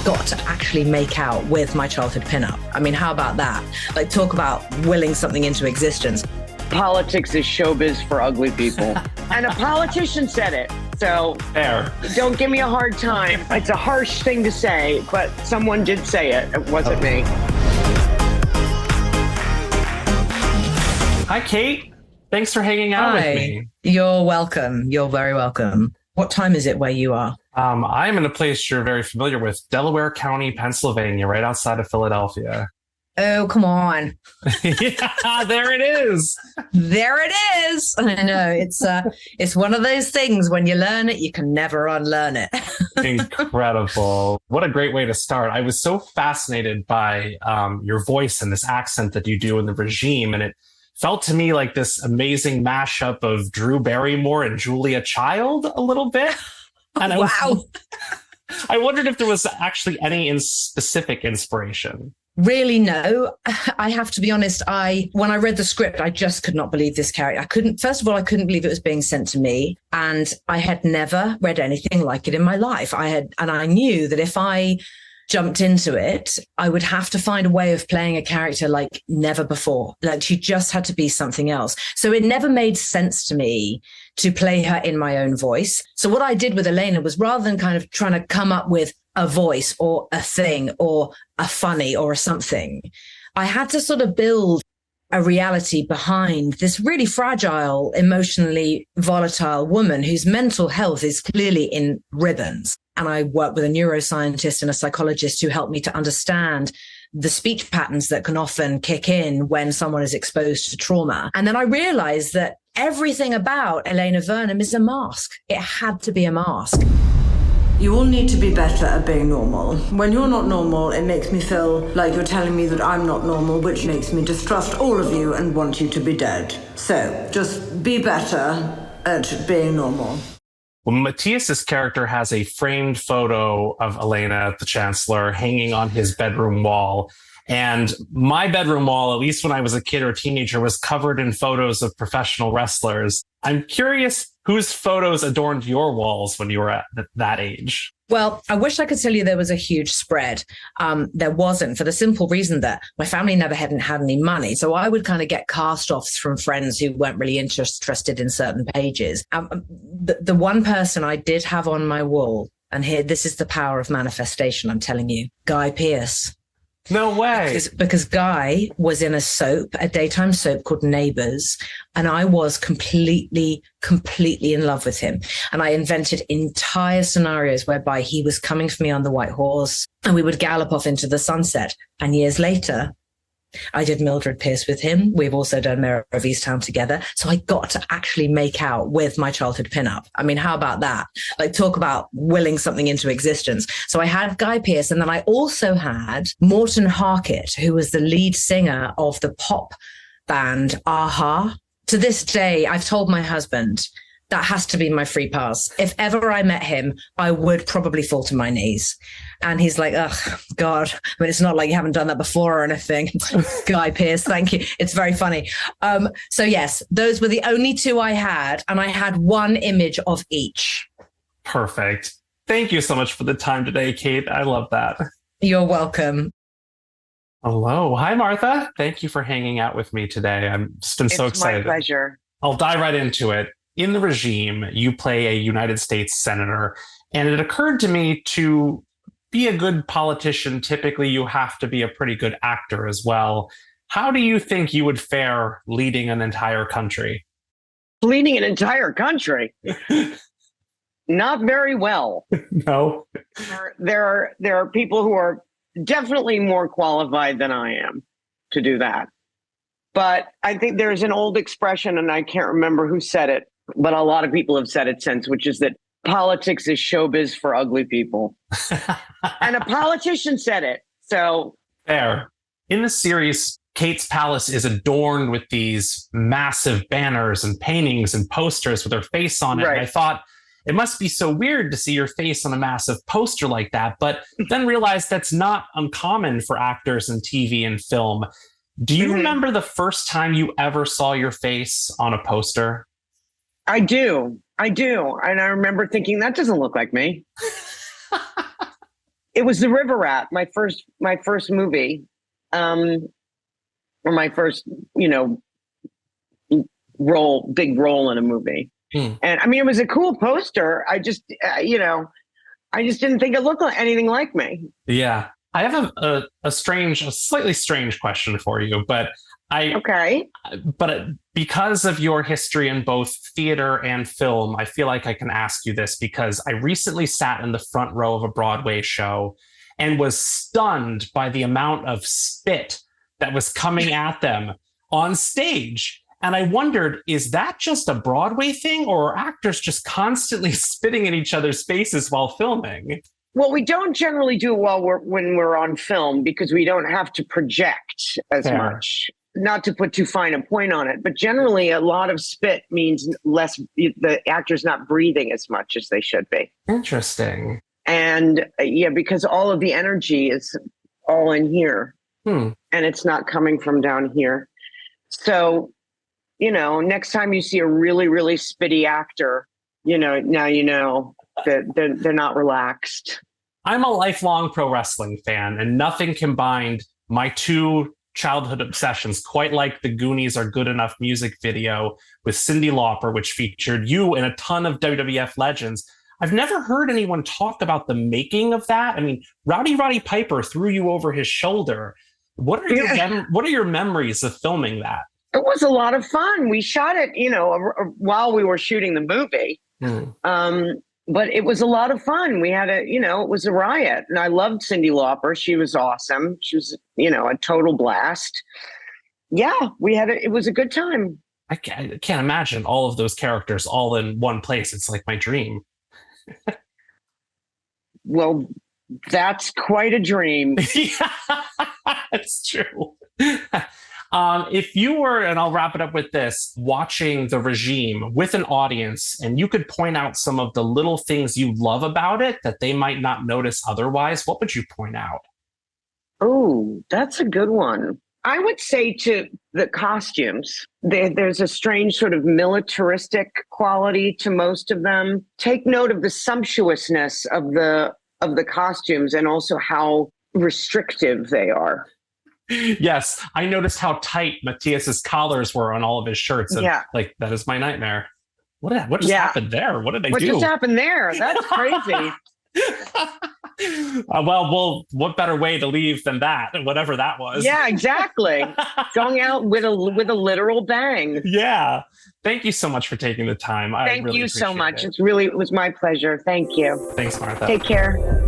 got to actually make out with my childhood pinup. I mean, how about that? Like, talk about willing something into existence. Politics is showbiz for ugly people. And a politician said it. So fair. Don't give me a hard time. It's a harsh thing to say, but someone did say it. It wasn't me. Hi, Kate. Thanks for hanging out with me. You're welcome. You're very welcome. What time is it where you are? I'm in a place you're very familiar with, Delaware County, Pennsylvania, right outside of Philadelphia. Oh, come on. Yeah, there it is. There it is. I know. It's one of those things when you learn it, you can never unlearn it. Incredible. What a great way to start. I was so fascinated by your voice and this accent that you do in the regime. And it felt to me like this amazing mashup of Drew Barrymore and Julia Child a little bit. And Wow. I wondered if there was actually any specific inspiration. Really, no. I have to be honest. When I read the script, I just could not believe this character. First of all, I couldn't believe it was being sent to me. And I had never read anything like it in my life. And I knew that if I jumped into it, I would have to find a way of playing a character like never before. Like she just had to be something else. So it never made sense to me to play her in my own voice. So what I did with Elena was, rather than kind of trying to come up with a voice or a thing or a funny or a something, I had to sort of build a reality behind this really fragile, emotionally volatile woman whose mental health is clearly in ribbons. And I work with a neuroscientist and a psychologist who helped me to understand the speech patterns that can often kick in when someone is exposed to trauma. And then I realized that everything about Elena Vernon is a mask. It had to be a mask. You all need to be better at being normal. When you're not normal, it makes me feel like you're telling me that I'm not normal, which makes me distrust all of you and want you to be dead. So, just be better at being normal. Well, Matthias's character has a framed photo of Elena, the Chancellor, hanging on his bedroom wall. And my bedroom wall, at least when I was a kid or teenager, was covered in photos of professional wrestlers. I'm curious whose photos adorned your walls when you were at that age. Well, I wish I could tell you there was a huge spread. There wasn't, for the simple reason that my family never hadn't had any money. So I would kind of get cast-offs from friends who weren't really interested in certain pages. The one person I did have on my wall, and here, this is the power of manifestation, I'm telling you, Guy Pearce. No way. Because Guy was in a daytime soap called Neighbours, and I was completely in love with him. And I invented entire scenarios whereby he was coming for me on the white horse and we would gallop off into the sunset. And years later, I did Mildred Pierce with him. We've also done Mayor of Easttown together. So I got to actually make out with my childhood pinup. I mean, how about that? Like, talk about willing something into existence. So I had Guy Pearce, and then I also had Morton Harkett, who was the lead singer of the pop band Aha. To this day, I've told my husband that has to be my free pass. If ever I met him, I would probably fall to my knees. And he's like, oh, God. I mean, it's not like you haven't done that before or anything. Guy Pearce, thank you. It's very funny. So yes, those were the only two I had. And I had one image of each. Perfect. Thank you so much for the time today, Kate. I love that. You're welcome. Hello. Hi, Martha. Thank you for hanging out with me today. I'm just been so excited. It's my pleasure. I'll dive right into it. In the regime, you play a United States senator, and it occurred to me, to be a good politician, typically you have to be a pretty good actor as well. How do you think you would fare leading an entire country? Leading an entire country? Not very well. No. There are people who are definitely more qualified than I am to do that. But I think there's an old expression, and I can't remember who said it, but a lot of people have said it since, which is that politics is showbiz for ugly people. And a politician said it. So fair. In the series, Kate's palace is adorned with these massive banners and paintings and posters with her face on it. Right. And I thought, it must be so weird to see your face on a massive poster like that, but then realized that's not uncommon for actors in TV and film. Do you remember the first time you ever saw your face on a poster? I do. And I remember thinking, that doesn't look like me. It was The River Rat, my first movie, or my first, big role in a movie. And I mean, it was a cool poster. I just, I just didn't think it looked like anything like me. Yeah. I have a slightly strange question for you, but because of your history in both theater and film, I feel like I can ask you this because I recently sat in the front row of a Broadway show and was stunned by the amount of spit that was coming at them on stage. And I wondered, is that just a Broadway thing, or are actors just constantly spitting in each other's faces while filming? Well, we don't generally do it when we're on film because we don't have to project as much. Not to put too fine a point on it, but generally a lot of spit means less, the actor's not breathing as much as they should be. Interesting. And because all of the energy is all in here and it's not coming from down here. So, next time you see a really, really spitty actor, now you know that they're not relaxed. I'm a lifelong pro wrestling fan, and nothing combined my two childhood obsessions quite like the Goonies Are Good Enough music video with Cyndi Lauper, which featured you and a ton of WWF legends. I've never heard anyone talk about the making of that. I mean, Roddy Piper threw you over his shoulder. What are your memories of filming that? It was a lot of fun. We shot it, while we were shooting the movie. But it was a lot of fun. We had it was a riot. And I loved Cyndi Lauper. She was awesome. She was, a total blast. Yeah, it was a good time. I can't imagine all of those characters all in one place. It's like my dream. Well, that's quite a dream. Yeah, it's true. If you were, and I'll wrap it up with this, watching The Regime with an audience, and you could point out some of the little things you love about it that they might not notice otherwise, what would you point out? Oh, that's a good one. I would say to the costumes, there's a strange sort of militaristic quality to most of them. Take note of the sumptuousness of the costumes and also how restrictive they are. Yes, I noticed how tight Matthias's collars were on all of his shirts. And that is my nightmare. What just happened there? What did I do? What just happened there? That's crazy. Well, what better way to leave than that, whatever that was. Yeah, exactly. Going out with a literal bang. Yeah. Thank you so much for taking the time. Thank you so much. It was my pleasure. Thank you. Thanks, Martha. Take care.